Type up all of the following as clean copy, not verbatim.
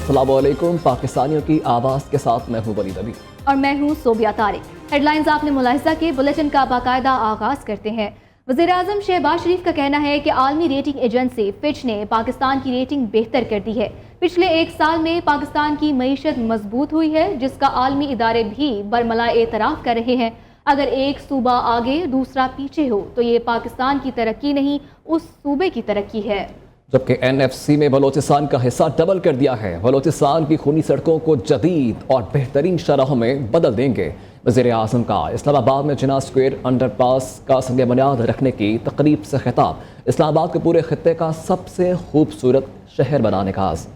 अस्सलाम वालेकुम। पाकिस्तानियों की आवाज़ के साथ मैं हूँ वलीद अली और मैं हूँ सोबिया तारिक। हेडलाइंस आपने मुलाहिजा के बुलेटिन का बाकायदा आगाज करते हैं। वज़ीर-ए-आज़म शहबाज शरीफ का कहना है कि आलमी रेटिंग एजेंसी फिच ने पाकिस्तान की रेटिंग बेहतर कर दी है। पिछले एक साल में पाकिस्तान की मईशत मजबूत हुई है, जिसका आलमी इदारे भी बरमला एतराफ़ कर रहे हैं। अगर एक सूबा आगे दूसरा पीछे हो तो ये पाकिस्तान की तरक्की नहीं, उस सूबे की तरक्की है। जबकि NFC में बलोचिस्तान का हिस्सा डबल कर दिया है। बलोचिस्तान की खूनी सड़कों को जदीद और बेहतरीन शराहों में बदल देंगे। वज़ीर-ए-आज़म का इस्लामाबाद में जिना स्क्वायर अंडरपास का संग बुनियाद रखने की तकरीब से खिताब। इस्लामाबाद को पूरे खित्ते का सबसे खूबसूरत शहर बनाने का आज़म।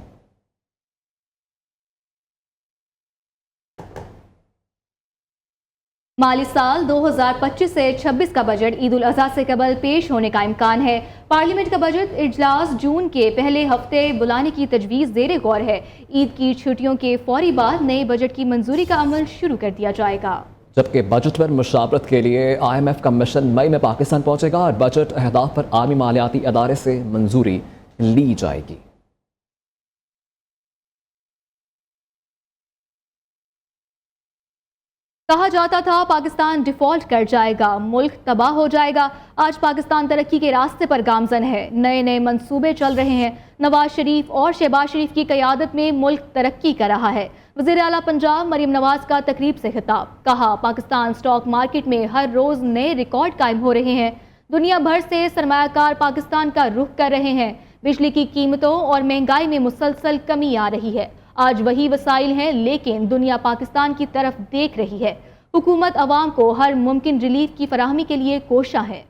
माली साल 2025 से 26 का बजट ईद उल अज़हा से कबल पेश होने का इम्कान है। पार्लियामेंट का बजट इजलास जून के पहले हफ्ते बुलाने की तजवीज़ ज़ेरे गौर है। ईद की छुट्टियों के फौरी बाद नए बजट की मंजूरी का अमल शुरू कर दिया जाएगा। जबकि बजट पर मुशावरत के लिए IMF का मिशन मई में पाकिस्तान पहुंचेगा और बजट अहदाफ पर आलमी मालियाती अदारे से मंजूरी ली जाएगी। कहा जाता था पाकिस्तान डिफॉल्ट कर जाएगा, मुल्क तबाह हो जाएगा। आज पाकिस्तान तरक्की के रास्ते पर गामजन है। नए नए मंसूबे चल रहे हैं। नवाज शरीफ और शहबाज शरीफ की क़यादत में मुल्क तरक्की कर रहा है। वज़ीर आला पंजाब मरीम नवाज का तकरीब से खिताब। कहा पाकिस्तान स्टॉक मार्केट में हर रोज़ नए रिकॉर्ड कायम हो रहे हैं। दुनिया भर से सरमायाकार पाकिस्तान का रुख कर रहे हैं। बिजली की कीमतों और महंगाई में मुसलसल कमी आ रही है। आज वही वसाइल हैं, लेकिन दुनिया पाकिस्तान की तरफ देख रही है। हुकूमत अवाम को हर मुमकिन रिलीफ की फराहमी के लिए कोशा है।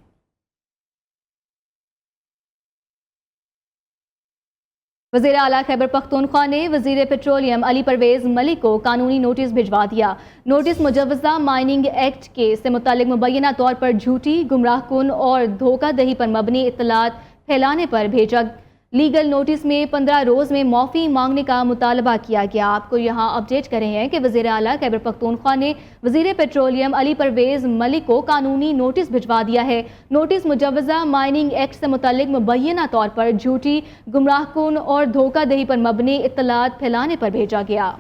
वज़ीर आला खैबर पख्तूनख्वा ने वज़ीर पेट्रोलियम अली परवेज़ मलिक को कानूनी नोटिस भिजवा दिया। नोटिस मुजव्वज़ा माइनिंग एक्ट के से मुतालिक मुबैना तौर पर झूठी, गुमराहकुन और धोखादही पर मबनी इत्तलात फैलाने पर भेजा। लीगल नोटिस में 15 रोज़ में माफ़ी मांगने का मुतालबा किया गया। आपको यहाँ अपडेट कर रहे हैं कि वज़ीर आला खैबर पख्तूनख्वा ने वज़ीर पेट्रोलियम अली परवेज़ मलिक को कानूनी नोटिस भिजवा दिया है। नोटिस मुजव्वज़ा माइनिंग एक्ट से मुतालिक मुबैना तौर पर झूठी, गुमराहकुन और धोखादही पर मबनी इत्तलात फैलाने पर भेजा गया।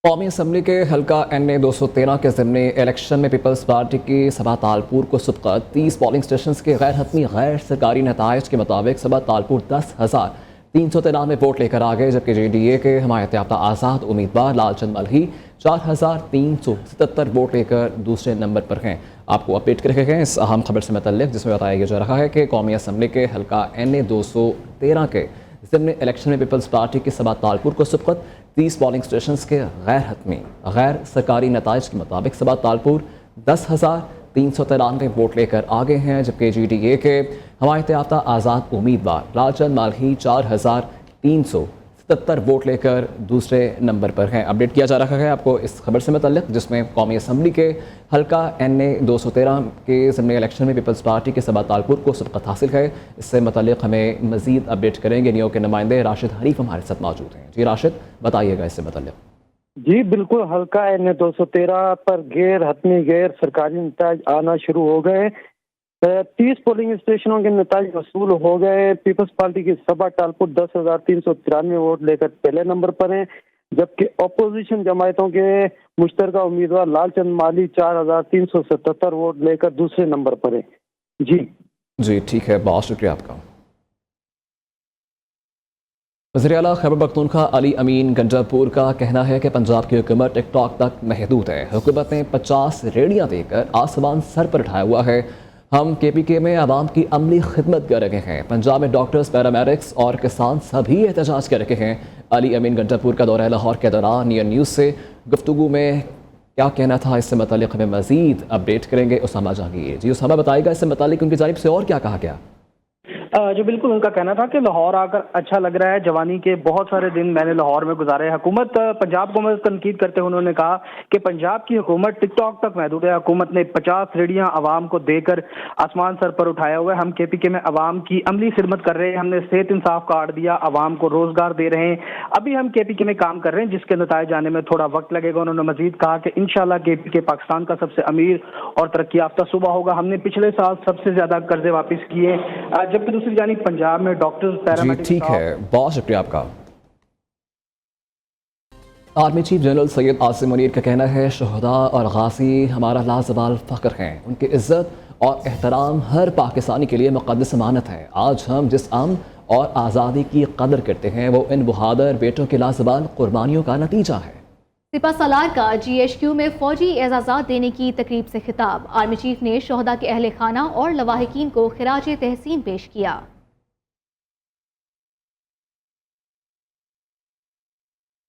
कौमी असम्बली के हल्का NA 213 के ज़िमनी इलेक्शन में पीपल्स पार्टी की सभा तालपुर को सबकत 30 पोलिंग स्टेशन के गैर हतमी गैर सरकारी नताइज के मुताबिक सभा तालपुर 10,393 वोट लेकर आ गए। जबकि JDA के हमायत याफ्ता आज़ाद उम्मीदवार लालचंद मलही 4,377 वोट लेकर दूसरे नंबर पर हैं। आपको अपडेट कर रहे हैं इस अहम खबर से मुतल्लिक, जिसमें बताया जा रहा है कि कौमी असम्बली के हल्का NA 213 के ज़िमनी इलेक्शन में पीपल्स पार्टी की सभा तालपुर को सबकत 30 पोलिंग स्टेशन के गैर हतमी गैर सरकारी नताइज के मुताबिक सभा तालपुर 10,393 वोट लेकर आगे हैं। जबकि JDA के हमायत याफ्ता आज़ाद उम्मीदवार लालचंद मालही 4,377 वोट लेकर दूसरे नंबर पर हैं। अपडेट किया जा रहा है आपको इस खबर से मुतल्लिक, जिसमें कौमी असम्बली के हल्का NA 213 के ज़िमनी इलेक्शन में पीपल्स पार्टी के सभा तालपुर को सबकत हासिल है। इससे मुतल्लिक हमें मज़ीद अपडेट करेंगे नियो के नुमाइंदे राशिद हनीफ हमारे साथ मौजूद हैं। जी राशिद, बताइएगा इससे मुतल्लिक। जी बिल्कुल, हल्का NA 213 पर गैर हतमी गैर सरकारी नताइज आना शुरू हो गए। 30 पोलिंग स्टेशनों के नताइज वसूल हो गए। पीपल्स पार्टी की सभा तालपुर 10,393 वोट लेकर पहले नंबर पर हैं। जबकि अपोजिशन जमायतों के मुश्तरका उम्मीदवार लालचंद माली 4,377 वोट लेकर दूसरे नंबर पर हैं। जी ठीक है, बहुत शुक्रिया आपका। वज़ीर आला खैबर पख्तूनख्वा अली अमीन गंजापुर का कहना है कि पंजाब की हुकूमत टिकटॉक तक महदूद है। हुकूमत ने 50 रेडियाँ देकर आसमान सर पर उठाया हुआ है। हम KPK में आवाम की अमली खिदमत कर रहे हैं। पंजाब में डॉक्टर्स, पैरामेडिक्स और किसान सभी एहतजाज कर रहे हैं। अली अमीन गंजापुर का दौरा लाहौर के दौरान नियर न्यूज़ से गुफ्तगू में क्या कहना था, इससे मुतालिक हमें मज़ीद अपडेट करेंगे उसामा जहांगीर। जी उसामा, बताएगा इससे मुतालिक उनकी जानिब से और क्या कहा गया? जो बिल्कुल उनका कहना था कि लाहौर आकर अच्छा लग रहा है। जवानी के बहुत सारे दिन मैंने लाहौर में गुजारे। हुकूमत पंजाब को तनकीद करते हुए उन्होंने कहा कि पंजाब की हुकूमत टिकटॉक तक महदूद है। हुकूमत ने 50 रेडियां आवाम को देकर आसमान सर पर उठाया हुआ है। हम KPK में आवाम की अमली खिदमत कर रहे हैं। हमने सेहत इंसाफ कार्ड दिया, आवाम को रोजगार दे रहे हैं। अभी हम KPK में काम कर रहे हैं, जिसके नताइज आने में थोड़ा वक्त लगेगा। उन्होंने मजीद कहा कि इंशाल्लाह KPK पाकिस्तान का सबसे अमीर और तरक्की याफ्ता सूबा होगा। हमने पिछले साल सबसे ज्यादा कर्जे वापस किए, जबकि दूसरी यूसुफ यानी पंजाब में डॉक्टर्स जी पैरामेडिक्स ठीक है, बहुत शुक्रिया आपका। Army chief general Syed Asim Munir का कहना है शहदा और गाजी हमारा लाजवाल फ़ख्र हैं, उनकी इज़्ज़त और एहतराम हर पाकिस्तानी के लिए मुक़द्दस अमानत है। आज हम जिस अमन और आज़ादी की कदर करते हैं वो इन बहादुर बेटों की लाजवाल कुर्बानियों का नतीजा है। सिपा सलार का GHQ में फौजी एजाज़ात देने की तकरीब से खिताब। आर्मी चीफ ने शहदा के अहले खाना और लवाहिकीन को खिराज तहसीन पेश किया।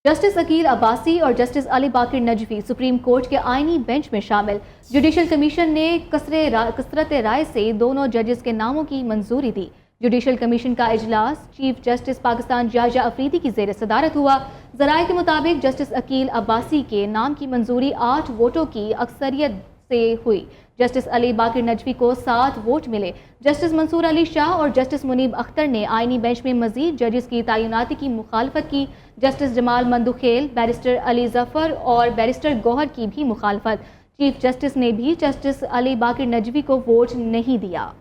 जस्टिस अकील अब्बासी और जस्टिस अली बाकिर नजवी सुप्रीम कोर्ट के आईनी बेंच में शामिल। जुडिशल कमीशन ने कसरत राय से दोनों जजेस के नामों की मंजूरी दी। जुडिशल कमीशन का इजलास चीफ जस्टिस पाकिस्तान जायजा अफरीदी की जेर सदारत हुआ। जराये के मुताबिक जस्टिस अकील अब्बासी के नाम की मंजूरी 8 वोटों की अक्सरियत से हुई। जस्टिस अली बाकिर नजवी को 7 वोट मिले। जस्टिस मंसूर अली शाह और जस्टिस मुनीब अख्तर ने आईनी बेंच में मजीद जजेस की तैनाती की मुखालफत की। जस्टिस जमाल मंदुखेल, बैरिस्टर अली जफर और बैरिस्टर गौहर की भी मुखालफत। चीफ जस्टिस ने भी जस्टिस अली बाकिर नजवी को वोट नहीं दिया।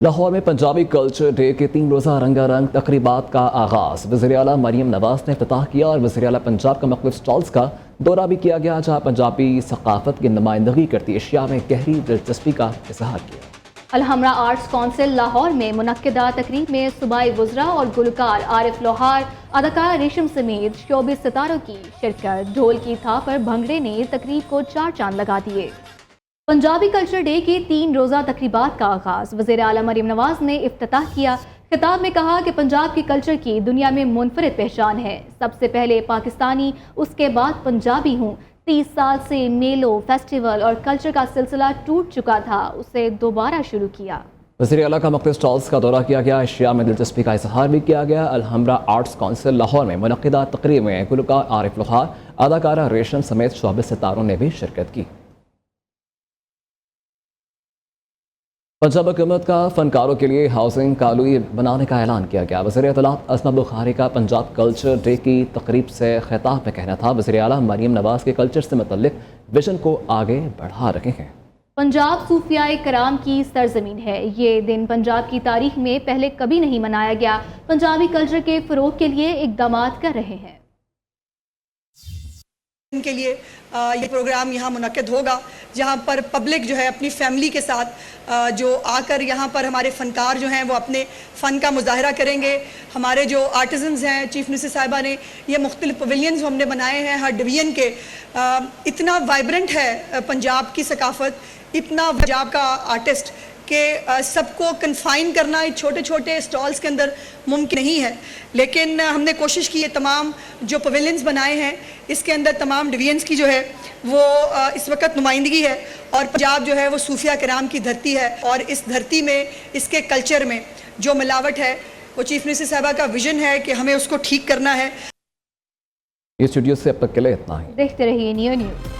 लाहौर में पंजाबी कल्चर डे के 3 रोज़ा रंगारंग तकरीबात का आगाज़ वज़ीर आला मरियम नवाज़ ने इफ्तिताह किया और वज़ीर आला पंजाब का मुख्तलिफ स्टॉल्स का दौरा भी किया गया, जहाँ पंजाबी सकाफत की नुमाइंदगी करती अशिया में गहरी दिलचस्पी का इजहार किया। अलहमरा आर्ट्स काउंसिल लाहौर में मुनक्किदा तकरीब में सूबाई वज़रा और गुलकार आरिफ लोहार, अदाकार रेशम समेत शोबिस सितारों की शिरकत। ढोल की थाप पर भंगड़े ने तकरीब को 4 चांद लगा दिए। पंजाबी कल्चर डे के 3 रोज़ा तकरीबात का आगाज़ वज़ीर आला मरियम नवाज़ ने इफ्तिताह किया। खिताब में कहा कि पंजाब की कल्चर की दुनिया में मुनफरिद पहचान है। सबसे पहले पाकिस्तानी, उसके बाद पंजाबी हूँ। 30 साल से मेलों, फेस्टिवल और कल्चर का सिलसिला टूट चुका था, उसे दोबारा शुरू किया। वज़ीर आला का मुख्तलिफ स्टॉल्स का दौरा किया गया, अशिया में दिलचस्पी का इजहार भी किया गया। अलहमरा आर्ट्स काउंसिल लाहौर में मुनक्किदा तकरीब में गुलकार आरिफ लोहार, अदाकारा रेशम समेत शोबिस सितारों ने भी शिरकत की। पंजाब हुकूमत का फनकारों के लिए हाउसिंग कॉलोनी बनाने का ऐलान किया गया। वज़ीर इत्तलात असमा बुखारी का पंजाब कल्चर डे की तकरीब से खिताब में कहना था वज़ीर आला मरियम नवाज़ के कल्चर से मुतल्लिक विजन को आगे बढ़ा रहे हैं। पंजाब सूफियाए कराम की सरजमीन है। ये दिन पंजाब की तारीख में पहले कभी नहीं मनाया गया। पंजाबी कल्चर के फ़रोग़ के लिए इक़दामात कर रहे हैं। इनके लिए ये प्रोग्राम यहाँ मुनक्किद होगा, जहाँ पर पब्लिक जो है अपनी फैमिली के साथ जो आकर यहाँ पर हमारे फ़नकार जो हैं वो अपने फ़न का मुजाहरा करेंगे। हमारे जो आर्टिजन्स हैं, चीफ मिनिस्टर साहिबा ने ये मुख्तलिफ पवेलियंस हमने बनाए हैं हर डिवीज़न के। इतना वाइब्रेंट है पंजाब की सकाफ़त, इतना पंजाब का आर्टिस्ट कि सबको कन्फाइन करना छोटे छोटे स्टॉल्स के अंदर मुमकिन नहीं है। लेकिन हमने कोशिश की, ये तमाम जो पवेलियंस बनाए हैं इसके अंदर तमाम डिवीजन्स की जो है वो इस वक्त नुमाइंदगी है। और पंजाब जो है वो सूफिया कराम की धरती है, और इस धरती में, इसके कल्चर में जो मिलावट है वो चीफ मिनिस्टर साहिबा का विजन है कि हमें उसको ठीक करना है। इस स्टूडियो से अब तक के लिए इतना ही। देखते रहिए नियो न्यूज़।